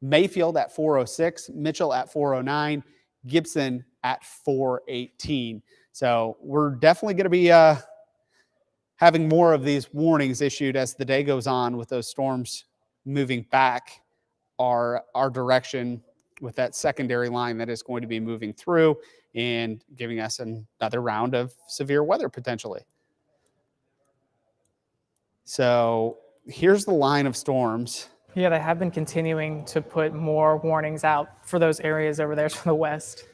Mayfield at 406, Mitchell at 409, Gibson at 418. So we're definitely going to be having more of these warnings issued as the day goes on, with those storms moving back our direction, with that secondary line that is going to be moving through and giving us another round of severe weather potentially. So here's the line of storms. Yeah, they have been continuing to put more warnings out for those areas over there to the west.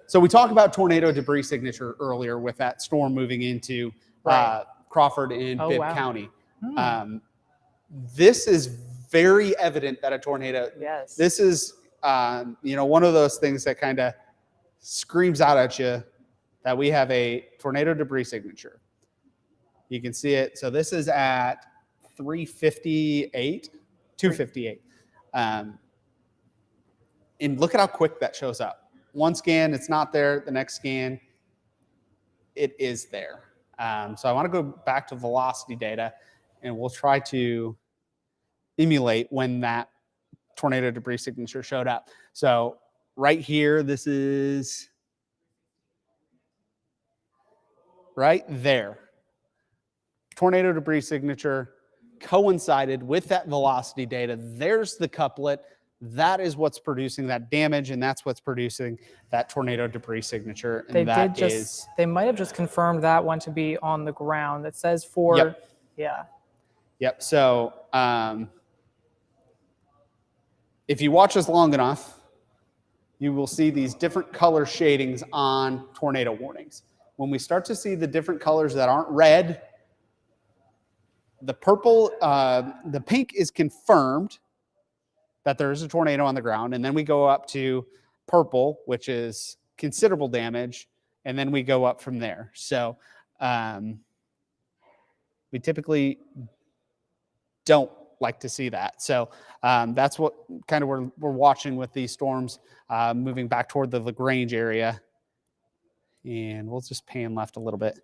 So we talked about tornado debris signature earlier with that storm moving into Crawford and Bibb County. This is very evident that a tornado. Yes. This is one of those things that kind of screams out at you that we have a tornado debris signature. You can see it. So this is at 258. And look at how quick that shows up. One scan, it's not there. The next scan, it is there. So I want to go back to velocity data, and we'll try to emulate when that tornado debris signature showed up. So right here, this is right there. Tornado debris signature coincided with that velocity data. There's the couplet. That is what's producing that damage, and that's what's producing that tornado debris signature. And they might have just confirmed that one to be on the ground. It says for, Yep. So if you watch us long enough, you will see these different color shadings on tornado warnings. When we start to see the different colors that aren't red, the purple, the pink is confirmed that there is a tornado on the ground. And then we go up to purple, which is considerable damage. And then we go up from there. So we typically don't like to see that. So that's what kind of we're watching with these storms moving back toward the LaGrange area. And we'll just pan left a little bit.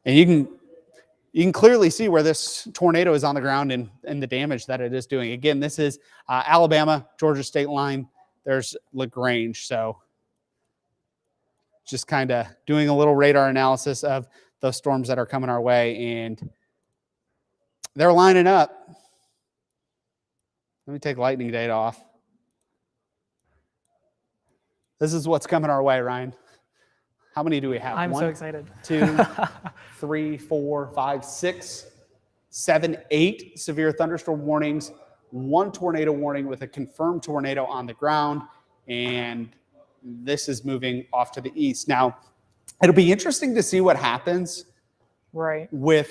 And you can clearly see where this tornado is on the ground and the damage that it is doing. Again, this is Alabama, Georgia state line. There's LaGrange. So just kind of doing a little radar analysis of those storms that are coming our way, and they're lining up. Let me take lightning data off. This is what's coming our way, Ryan. How many do we have? I'm so excited. 2, 3, 4, 5, 6, 7, 8 severe thunderstorm warnings, 1 tornado warning with a confirmed tornado on the ground, and this is moving off to the east. Now, it'll be interesting to see what happens with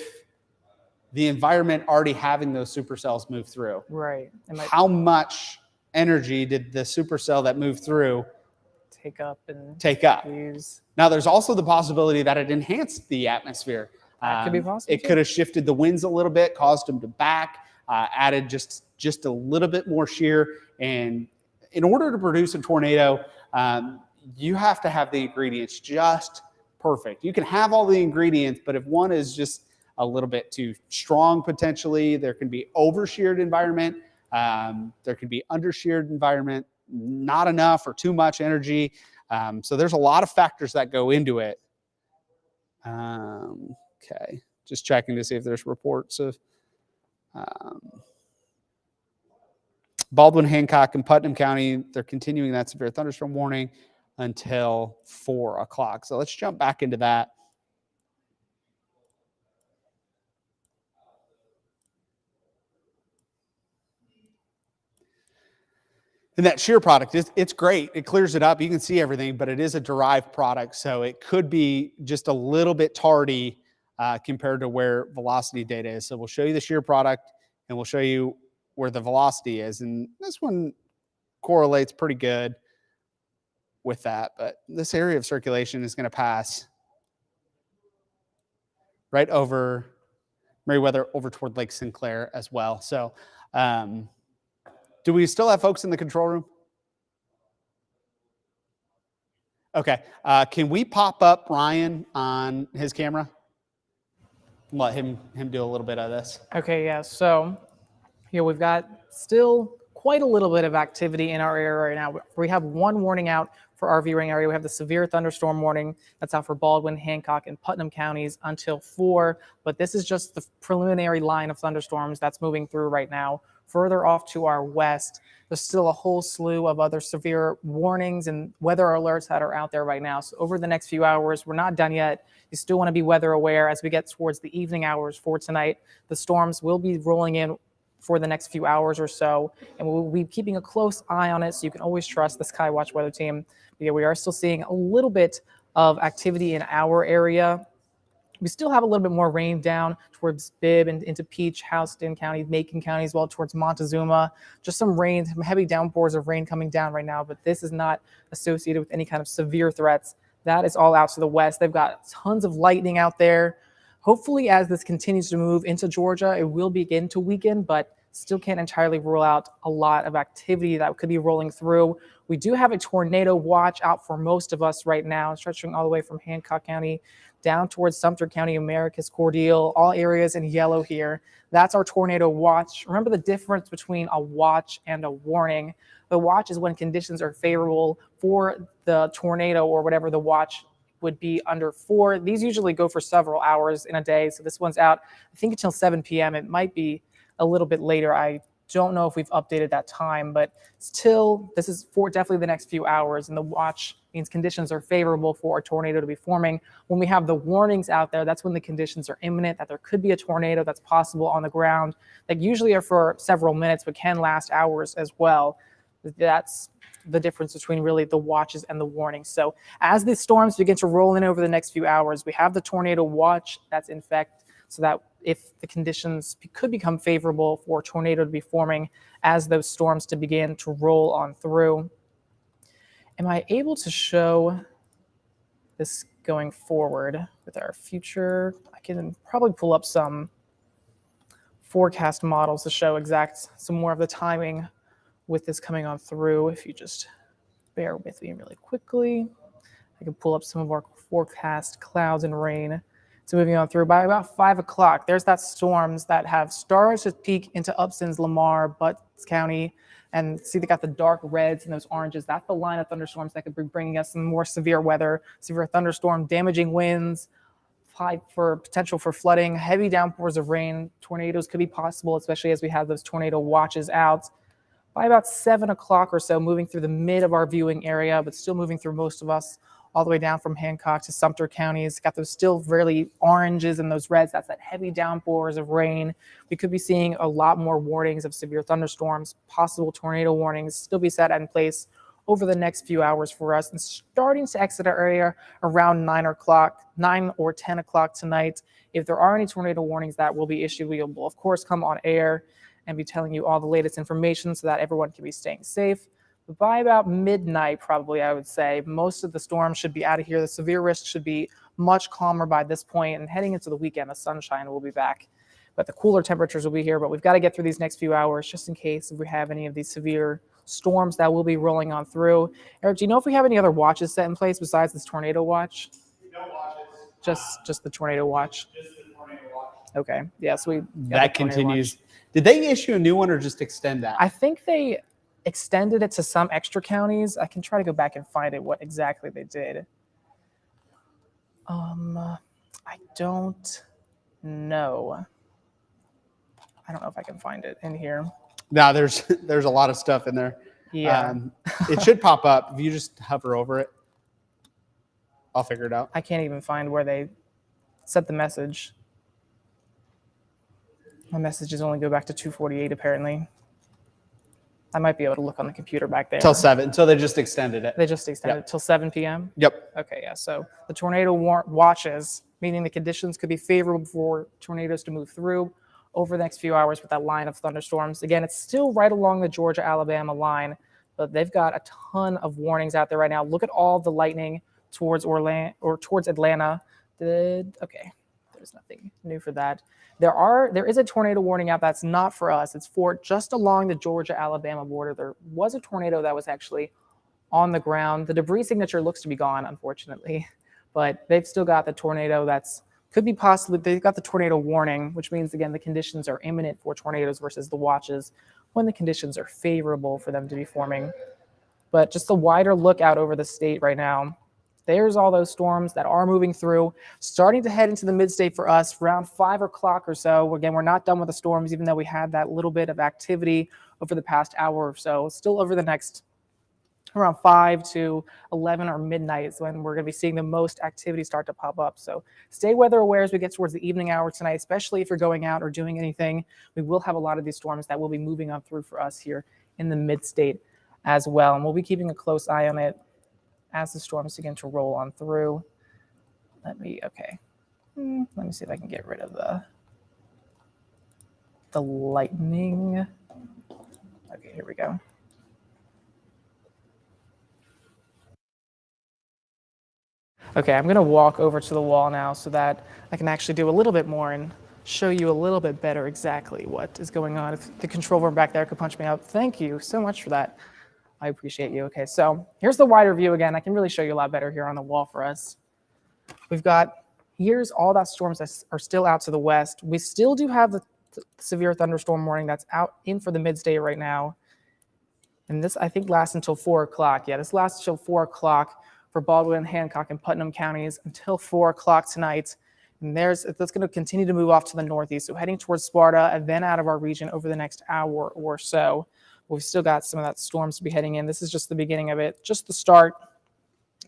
the environment already having those supercells move through. Right. How much energy did the supercell that moved through take up? Use. Now, there's also the possibility that it enhanced the atmosphere. That could be possible. It could have shifted the winds a little bit, caused them to back, added just a little bit more shear. And in order to produce a tornado, you have to have the ingredients just perfect. You can have all the ingredients, but if one is just a little bit too strong, potentially, there can be over-sheared environment. There can be under-sheared environment, not enough or too much energy. So there's a lot of factors that go into it. Okay, just checking to see if there's reports of Baldwin, Hancock, and Putnam County. They're continuing that severe thunderstorm warning until 4 o'clock. So let's jump back into that. And that shear product, it's great. It clears it up. You can see everything, but it is a derived product. So it could be just a little bit tardy compared to where velocity data is. So we'll show you the shear product, and we'll show you where the velocity is. And this one correlates pretty good with that. But this area of circulation is going to pass right over Meriwether, over toward Lake Sinclair as well. So, do we still have folks in the control room? Okay. Can we pop up Ryan on his camera? Let him do a little bit of this. Okay, yeah. So Here we've got still quite a little bit of activity in our area right now. We have one warning out for our viewing area. We have the severe thunderstorm warning that's out for Baldwin, Hancock, and Putnam counties until 4. But this is just the preliminary line of thunderstorms that's moving through right now. Further off to our west, there's still a whole slew of other severe warnings and weather alerts that are out there right now. So over the next few hours, we're not done yet. You still want to be weather aware as we get towards the evening hours for tonight. The storms will be rolling in for the next few hours or so, and we'll be keeping a close eye on it, so you can always trust the Skywatch weather team. But yeah, we are still seeing a little bit of activity in our area. We still have a little bit more rain down towards Bibb and into Peach, Houston County, Macon County, as well towards Montezuma. Just some rain, some heavy downpours of rain coming down right now, but this is not associated with any kind of severe threats. That is all out to the west. They've got tons of lightning out there. Hopefully, as this continues to move into Georgia, it will begin to weaken, but still can't entirely rule out a lot of activity that could be rolling through. We do have a tornado watch out for most of us right now, stretching all the way from Hancock County down towards Sumter County, Americus, Cordele, all areas in yellow here. That's our tornado watch. Remember the difference between a watch and a warning. The watch is when conditions are favorable for the tornado or whatever the watch would be under 4. These usually go for several hours in a day. So this one's out, I think, until 7 p.m. It might be a little bit later. I don't know if we've updated that time, but still, this is for definitely the next few hours. And the watch means conditions are favorable for a tornado to be forming. When we have the warnings out there, that's when the conditions are imminent, that there could be a tornado that's possible on the ground, that usually are for several minutes, but can last hours as well. That's the difference between really the watches and the warnings. So as the storms begin to roll in over the next few hours, we have the tornado watch that's in effect, so that if the conditions could become favorable for a tornado to be forming as those storms to begin to roll on through. Am I able to show this going forward with our future? I can probably pull up some forecast models to show some more of the timing with this coming on through. If you just bear with me really quickly, I can pull up some of our forecast clouds and rain. So moving on through, by about 5 o'clock, there's that storms that have started to peak into Upson's, Lamar, Butts County, and see they got the dark reds and those oranges. That's the line of thunderstorms that could be bringing us some more severe weather, severe thunderstorm, damaging winds, for potential for flooding, heavy downpours of rain. Tornadoes could be possible, especially as we have those tornado watches out. By about 7 o'clock or so, moving through the mid of our viewing area, but still moving through most of us, all the way down from Hancock to Sumter counties. Got those still really oranges and those reds. That's that heavy downpours of rain. We could be seeing a lot more warnings of severe thunderstorms, possible tornado warnings still be set in place over the next few hours for us, and starting to exit our area around 9 or 10 o'clock tonight. If there are any tornado warnings that will be issued, we will of course come on air and be telling you all the latest information so that everyone can be staying safe. But by about midnight, probably, I would say, most of the storms should be out of here. The severe risk should be much calmer by this point, and heading into the weekend, the sunshine will be back. But the cooler temperatures will be here, but we've got to get through these next few hours just in case if we have any of these severe storms that will be rolling on through. Eric, do you know if we have any other watches set in place besides this tornado watch? No watches. Just the tornado watch? Just the tornado watch. Okay, yeah, so we got That the tornado continues. watch. Did they issue a new one or just extend that? I think they extended it to some extra counties. I can try to go back and find it, what exactly they did. I don't know. I don't know if I can find it in here. No, there's a lot of stuff in there. Yeah. It should pop up if you just hover over it. I'll figure it out. I can't even find where they sent the message. My messages only go back to 2:48 apparently. I might be able to look on the computer back there. Till 7. So they just extended it. They just extended it till 7 p.m.? Yep. Okay, yeah. So the tornado watches, meaning the conditions could be favorable for tornadoes to move through over the next few hours with that line of thunderstorms. Again, it's still right along the Georgia-Alabama line, but they've got a ton of warnings out there right now. Look at all the lightning towards Atlanta. Okay, there's nothing new for that. There is a tornado warning out that's not for us. It's for just along the Georgia-Alabama border. There was a tornado that was actually on the ground. The debris signature looks to be gone, unfortunately, but they've still got the tornado that's Could be possibly, they've got the tornado warning, which means, again, the conditions are imminent for tornadoes versus the watches when the conditions are favorable for them to be forming. But just a wider look out over the state right now. There's all those storms that are moving through, starting to head into the mid-state for us around 5 o'clock or so. Again, we're not done with the storms, even though we had that little bit of activity over the past hour or so. Still over the next around 5 to 11 or midnight is when we're going to be seeing the most activity start to pop up. So stay weather aware as we get towards the evening hour tonight, especially if you're going out or doing anything. We will have a lot of these storms that will be moving on through for us here in the mid-state as well. And we'll be keeping a close eye on it as the storms begin to roll on through. Let me see if I can get rid of the lightning. Okay, here we go. Okay, I'm going to walk over to the wall now so that I can actually do a little bit more and show you a little bit better exactly what is going on. If the control room back there could punch me out, thank you so much for that. I appreciate you. Okay, so here's the wider view again. I can really show you a lot better here on the wall for us. We've got, here's all that storms that are still out to the west. We still do have the severe thunderstorm warning that's out in for the mid-state right now. And this, I think, lasts until 4 o'clock. Yeah, this lasts until 4 o'clock for Baldwin, Hancock, and Putnam counties until 4 o'clock tonight. And that's going to continue to move off to the northeast. So heading towards Sparta and then out of our region over the next hour or so. We've still got some of that storms to be heading in. This is just the beginning of it, just the start.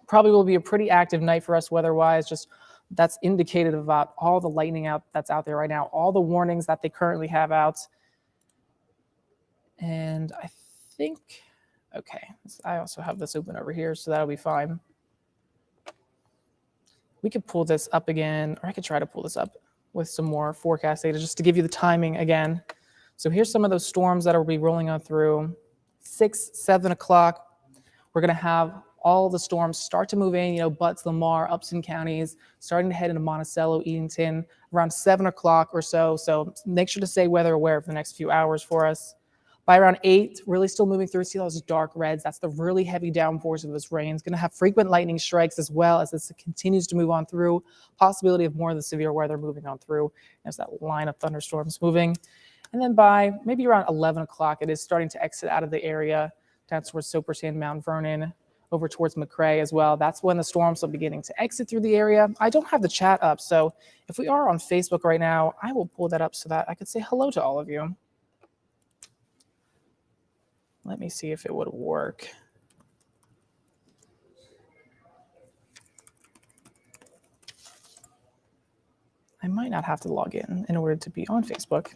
Probably will be a pretty active night for us weather-wise. Just that's indicated about all the lightning out that's out there right now, all the warnings that they currently have out. And I think, okay, I also have this open over here, so that'll be fine. We could pull this up again, or I could try to pull this up with some more forecast data just to give you the timing again. So here's some of those storms that will be rolling on through. 6, 7 o'clock, we're going to have all the storms start to move in, Butts, Lamar, Upson counties, starting to head into Monticello, Edenton, around 7 o'clock or so. So make sure to stay weather aware for the next few hours for us. By around 8, really still moving through. See those dark reds? That's the really heavy downpours of this rain. It's going to have frequent lightning strikes as well as this continues to move on through. Possibility of more of the severe weather moving on through. There's that line of thunderstorms moving. And then by maybe around 11 o'clock, it is starting to exit out of the area down towards Soperton, Mount Vernon, over towards McRae as well. That's when the storms are beginning to exit through the area. I don't have the chat up, so if we are on Facebook right now, I will pull that up so that I could say hello to all of you. Let me see if it would work. I might not have to log in order to be on Facebook.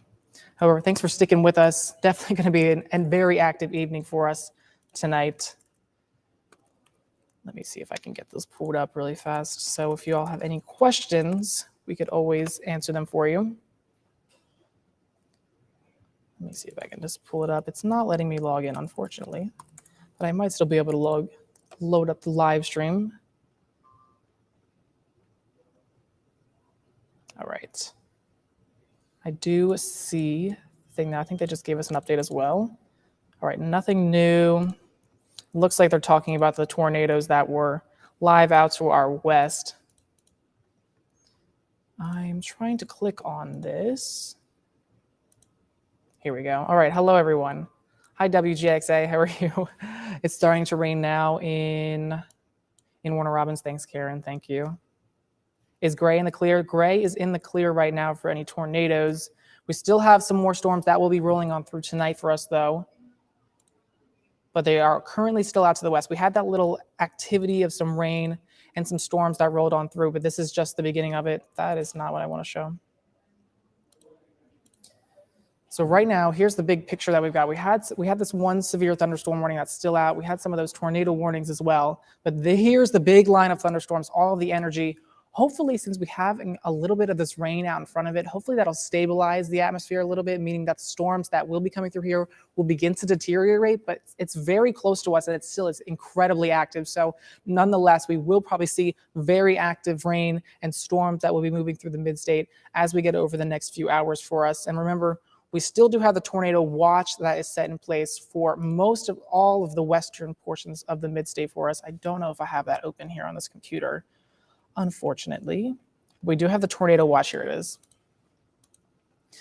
However, thanks for sticking with us. Definitely going to be a very active evening for us tonight. Let me see if I can get this pulled up really fast. So if you all have any questions, we could always answer them for you. Let me see if I can just pull it up. It's not letting me log in, unfortunately, but I might still be able to load up the live stream. All right. I do see the thing now. I think they just gave us an update as well. All right, nothing new. Looks like they're talking about the tornadoes that were live out to our west. I'm trying to click on this. Here we go. All right, hello everyone. Hi WGXA, how are you? It's starting to rain now in Warner Robins. Thanks, Karen, thank you. Is Gray in the clear? Gray is in the clear right now for any tornadoes. We still have some more storms that will be rolling on through tonight for us though. But they are currently still out to the west. We had that little activity of some rain and some storms that rolled on through, but this is just the beginning of it. That is not what I want to show. So right now, here's the big picture that we've got. We had this one severe thunderstorm warning that's still out. We had some of those tornado warnings as well. But here's the big line of thunderstorms, all of the energy. Hopefully, since we have a little bit of this rain out in front of it, hopefully that'll stabilize the atmosphere a little bit, meaning that the storms that will be coming through here will begin to deteriorate, but it's very close to us and it's incredibly active. So nonetheless, we will probably see very active rain and storms that will be moving through the mid-state as we get over the next few hours for us. And remember, we still do have the tornado watch that is set in place for most of all of the western portions of the mid-state for us. I don't know if I have that open here on this computer, unfortunately, We do have the tornado watch. Here it is.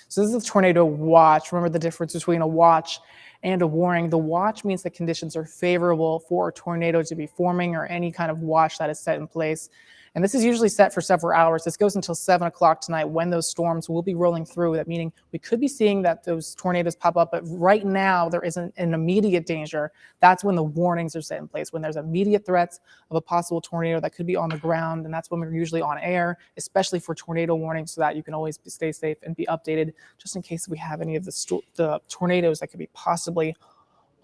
So this is a tornado watch. Remember the difference between a watch and a warning. The watch means the conditions are favorable for a tornado to be forming, or any kind of watch that is set in place. And this is usually set for several hours. This goes until 7 o'clock tonight when those storms will be rolling through. That meaning we could be seeing that those tornadoes pop up, but right now there isn't an immediate danger. That's when the warnings are set in place, when there's immediate threats of a possible tornado that could be on the ground. And that's when we're usually on air, especially for tornado warnings, so that you can always stay safe and be updated just in case we have any of the tornadoes that could be possibly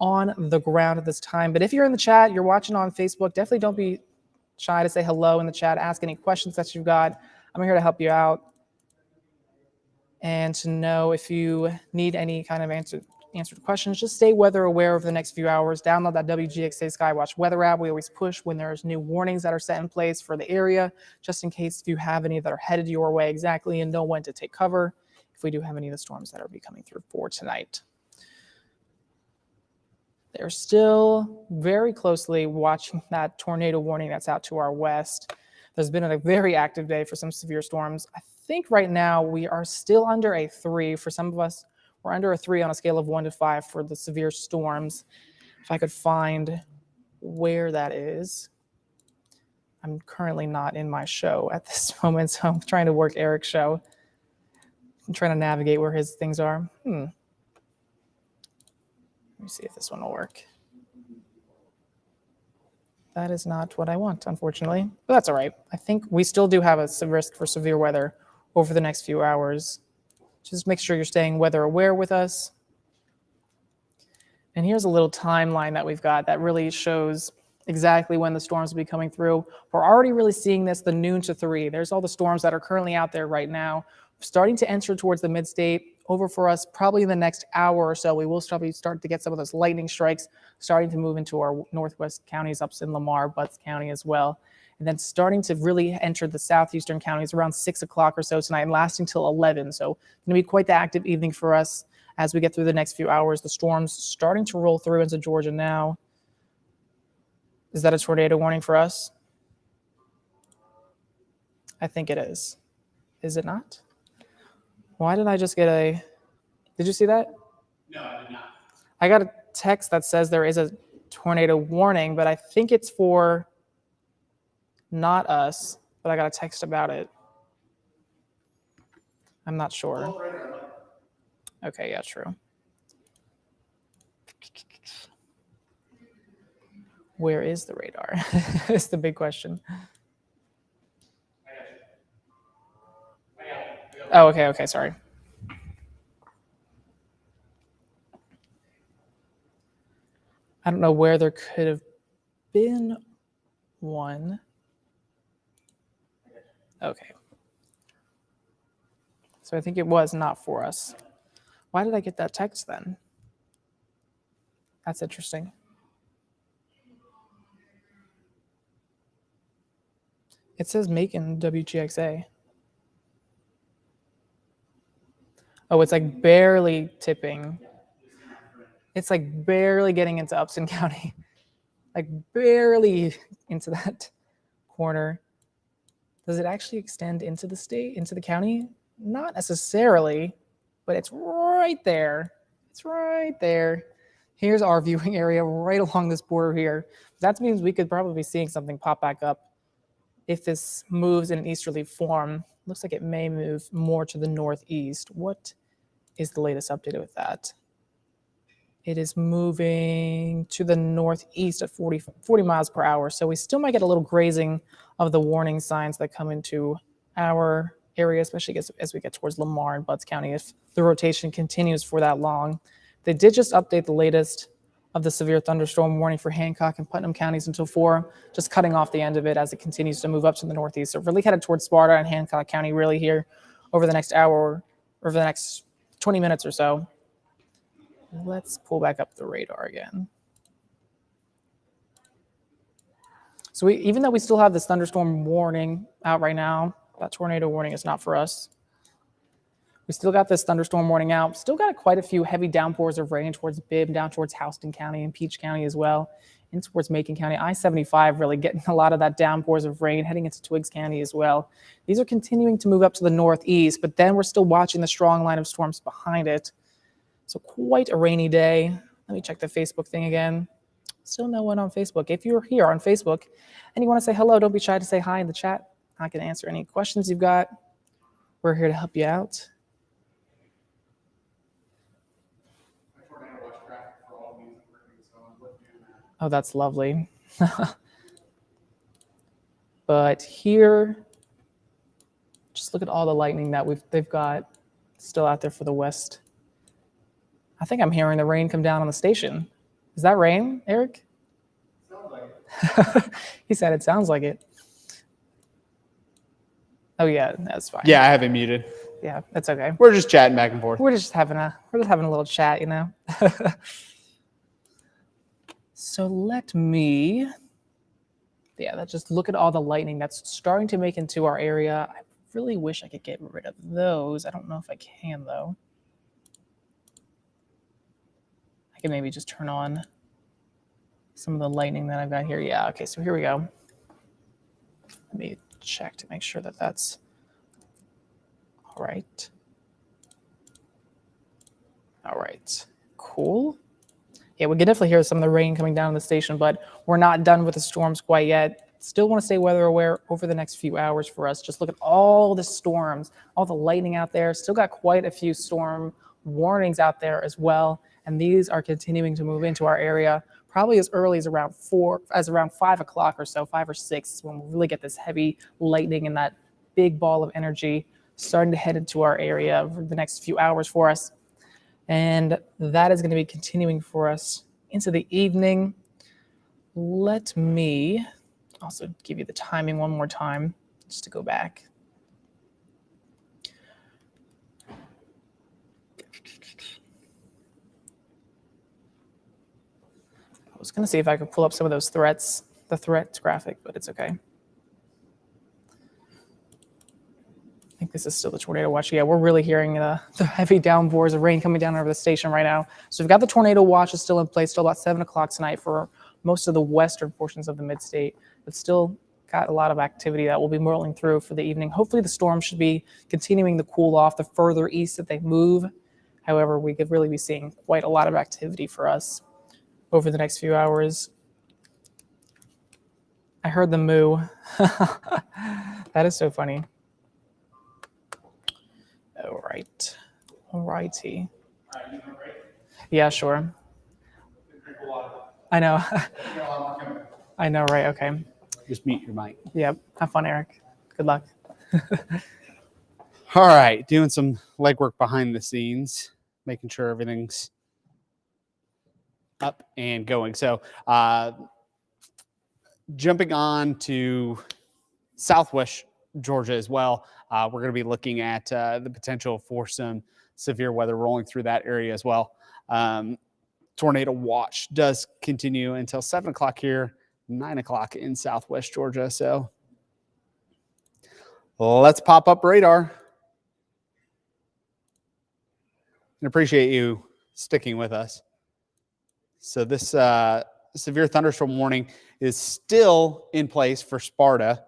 on the ground at this time. But if you're in the chat, you're watching on Facebook, definitely don't be shy to say hello in the chat, ask any questions that you've got. I'm here to help you out and to know if you need any kind of answered questions. Just stay weather aware over the next few hours. Download that WGXA Skywatch weather app. We always push when there's new warnings that are set in place for the area, just in case if you have any that are headed your way exactly and know when to take cover if we do have any of the storms that are be coming through for tonight. They're still very closely watching that tornado warning that's out to our west. There's been a very active day for some severe storms. I think right now we are still under a 3. For some of us, we're under a 3 on a scale of 1 to 5 for the severe storms. If I could find where that is. I'm currently not in my show at this moment, so I'm trying to work Eric's show. I'm trying to navigate where his things are. Let me see if this one will work. That is not what I want, unfortunately. But that's all right. I think we still do have a risk for severe weather over the next few hours. Just make sure you're staying weather aware with us. And here's a little timeline that we've got that really shows exactly when the storms will be coming through. We're already really seeing this, the noon to 3. There's all the storms that are currently out there right now, starting to enter towards the mid-state. Over for us probably in the next hour or so. We will probably start to get some of those lightning strikes starting to move into our northwest counties, up in Lamar, Butts County as well. And then starting to really enter the southeastern counties around 6 o'clock or so tonight and lasting till 11. So it's going to be quite the active evening for us as we get through the next few hours. The storms starting to roll through into Georgia now. Is that a tornado warning for us? I think it is. Is it not? Why did I just get a... Did you see that? No, I did not. I got a text that says there is a tornado warning, but I think it's for not us, but I got a text about it. I'm not sure. Okay, yeah, true. Where is the radar? That's the big question. Oh, okay, sorry. I don't know where there could have been one. Okay. So I think it was not for us. Why did I get that text then? That's interesting. It says Macon WGXA. Oh, it's like barely tipping. It's like barely getting into Upton County. Like barely into that corner. Does it actually extend into the state, into the county? Not necessarily, but it's right there. It's right there. Here's our viewing area right along this border here. That means we could probably be seeing something pop back up if this moves in an easterly form. Looks like it may move more to the northeast. What is the latest update with that? It is moving to the northeast at 40 miles per hour. So we still might get a little grazing of the warning signs that come into our area, especially as we get towards Lamar and Butts County, if the rotation continues for that long. They did just update the latest of the severe thunderstorm warning for Hancock and Putnam counties until 4, just cutting off the end of it as it continues to move up to the northeast. So really headed towards Sparta and Hancock County really here over the next hour, over the next 20 minutes or so. Let's pull back up the radar again. So even though we still have this thunderstorm warning out right now, that tornado warning is not for us. We still got this thunderstorm warning out. Still got quite a few heavy downpours of rain towards Bibb, down towards Houston County and Peach County as well. in towards Macon County. I-75 really getting a lot of that downpours of rain heading into Twiggs County as well. These are continuing to move up to the northeast, but then we're still watching the strong line of storms behind it. So quite a rainy day. Let me check the Facebook thing again. Still no one on Facebook. If you're here on Facebook and you want to say hello, don't be shy to say hi in the chat. I can answer any questions you've got. We're here to help you out. Oh, that's lovely. But here, just look at all the lightning that they've got still out there for the west. I think I'm hearing the rain come down on the station. Is that rain, Eric? Sounds like it. He said it sounds like it. Oh yeah, that's fine. Yeah, I have it muted. Yeah, that's okay. We're just chatting back and forth. We're just having a little chat, you know. So let me, just look at all the lightning that's starting to make into our area. I really wish I could get rid of those. I don't know if I can though. I can maybe just turn on some of the lightning that I've got here. Yeah, okay, so here we go. Let me check to make sure that that's all right. All right, cool. Yeah, we can definitely hear some of the rain coming down on the station, but we're not done with the storms quite yet. Still want to stay weather aware over the next few hours for us. Just look at all the storms, all the lightning out there. Still got quite a few storm warnings out there as well. And these are continuing to move into our area probably as early as around 5 o'clock or so, 5 or 6, when we really get this heavy lightning and that big ball of energy starting to head into our area over the next few hours for us. And that is going to be continuing for us into the evening. Let me also give you the timing one more time, just to go back. I was going to see if I could pull up some of those threats, the threats graphic, but it's okay. I think this is still the tornado watch. Yeah, we're really hearing the heavy downpours of rain coming down over the station right now. So we've got the tornado watch is still in place, still about 7 o'clock tonight for most of the western portions of the mid-state, but still got a lot of activity that will be rolling through for the evening. Hopefully the storm should be continuing to cool off the further east that they move. However, we could really be seeing quite a lot of activity for us over the next few hours. I heard the moo. That is so funny. All right. All righty. Yeah, sure. I know. I know, right? Okay. Just mute your mic. Yep. Have fun, Eric. Good luck. All right. Doing some legwork behind the scenes, making sure everything's up and going. So jumping on to Southwest Georgia as well. We're going to be looking at the potential for some severe weather rolling through that area as well. Tornado watch does continue until 7 o'clock here, 9 o'clock in Southwest Georgia. So let's pop up radar. And appreciate you sticking with us. So this severe thunderstorm warning is still in place for Sparta.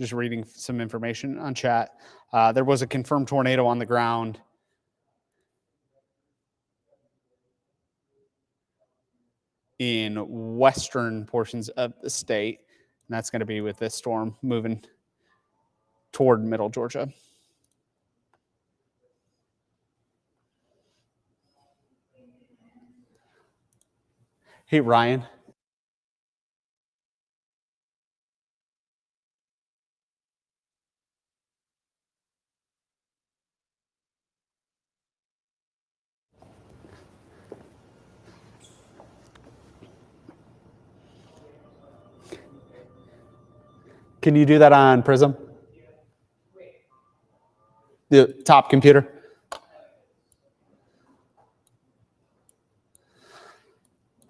Just reading some information on chat. There was a confirmed tornado on the ground in western portions of the state. And that's going to be with this storm moving toward middle Georgia. Hey, Ryan. Can you do that on Prism? The top computer?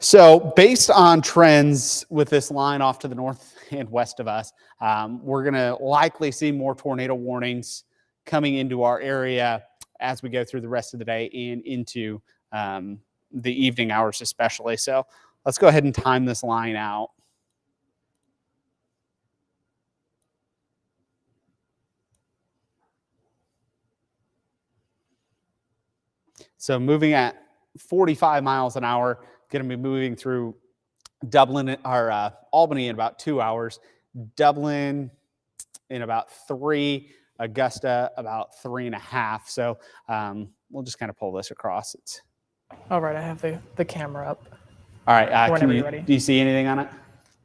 So based on trends with this line off to the north and west of us, we're going to likely see more tornado warnings coming into our area as we go through the rest of the day and into the evening hours especially. So let's go ahead and time this line out. So moving at 45 miles an hour, going to be moving through Dublin or Albany in about 2 hours, Dublin in about 3, Augusta about 3.5. So we'll just kind of pull this across. All right, I have the camera up. All right. Whenever you're ready. Do you see anything on it?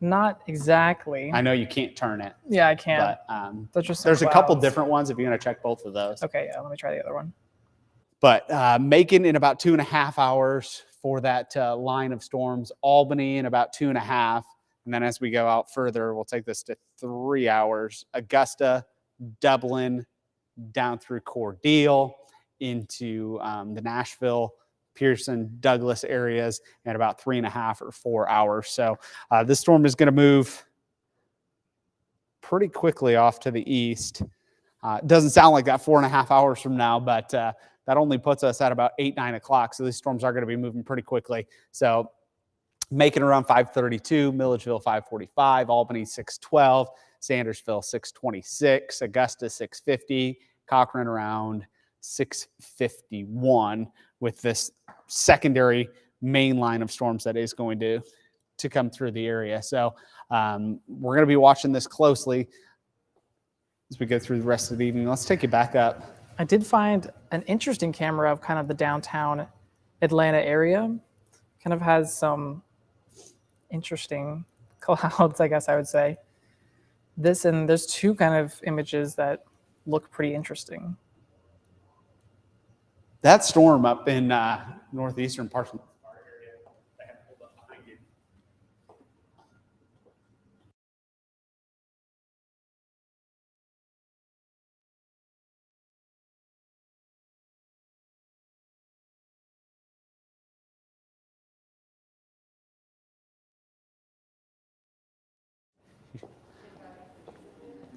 Not exactly. I know you can't turn it. Yeah, I can't. But there's a couple different ones if you want to check both of those. Okay, yeah, let me try the other one. But Macon in about 2.5 hours for that line of storms, Albany in about 2.5. And then as we go out further, we'll take this to 3 hours, Augusta, Dublin, down through Cordele into the Nashville, Pearson, Douglas areas in about 3.5 or 4 hours. So this storm is going to move pretty quickly off to the east. It doesn't sound like that 4.5 hours from now, but that only puts us at about 8, 9 o'clock. So these storms are going to be moving pretty quickly. So Macon around 5:32, Milledgeville 5:45, Albany 6:12, Sandersville 6:26, Augusta 6:50, Cochrane around 6:51 with this secondary main line of storms that is going to come through the area. So we're going to be watching this closely as we go through the rest of the evening. Let's take you back up. I did find an interesting camera of kind of the downtown Atlanta area. Kind of has some interesting clouds, I guess I would say. This and there's two kind of images that look pretty interesting. That storm up in northeastern parts of our area that have pulled up behind you.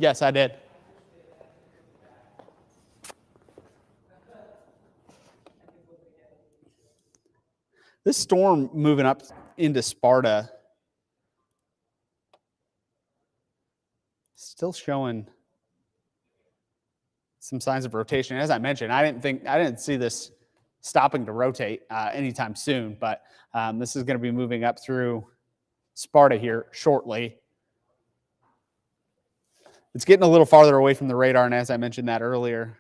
Yes, I did. This storm moving up into Sparta still showing some signs of rotation. As I mentioned, I didn't see this stopping to rotate anytime soon, but this is going to be moving up through Sparta here shortly. It's getting a little farther away from the radar, and as I mentioned that earlier.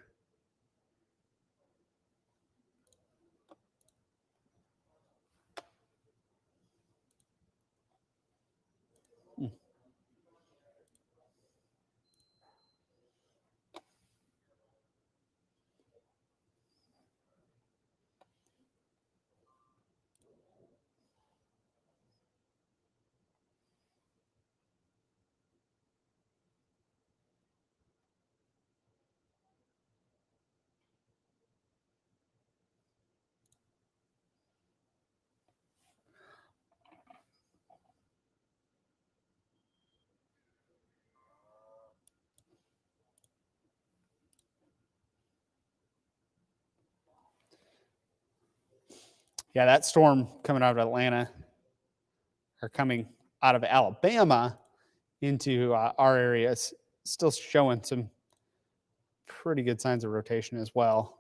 Yeah, that storm coming out of Atlanta or coming out of Alabama into our area is still showing some pretty good signs of rotation as well.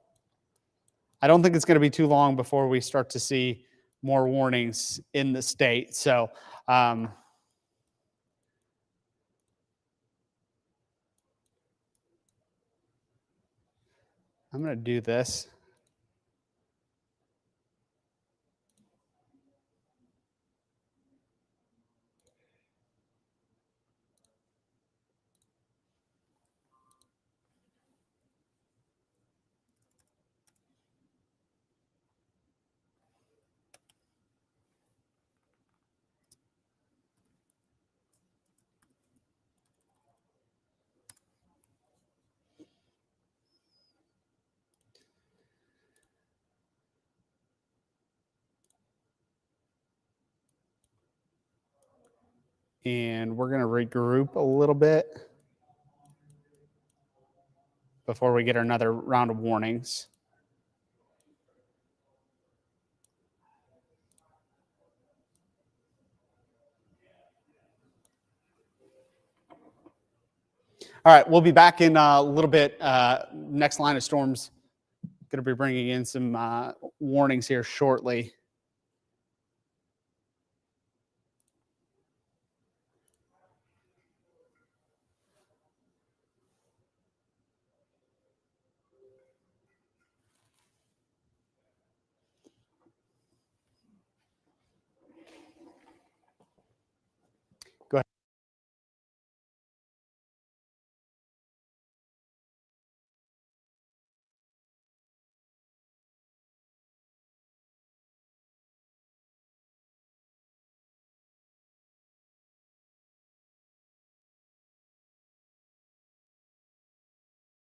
I don't think it's going to be too long before we start to see more warnings in the state. So I'm going to do this. And we're going to regroup a little bit before we get another round of warnings. All right, we'll be back in a little bit. Next line of storms, going to be bringing in some warnings here shortly.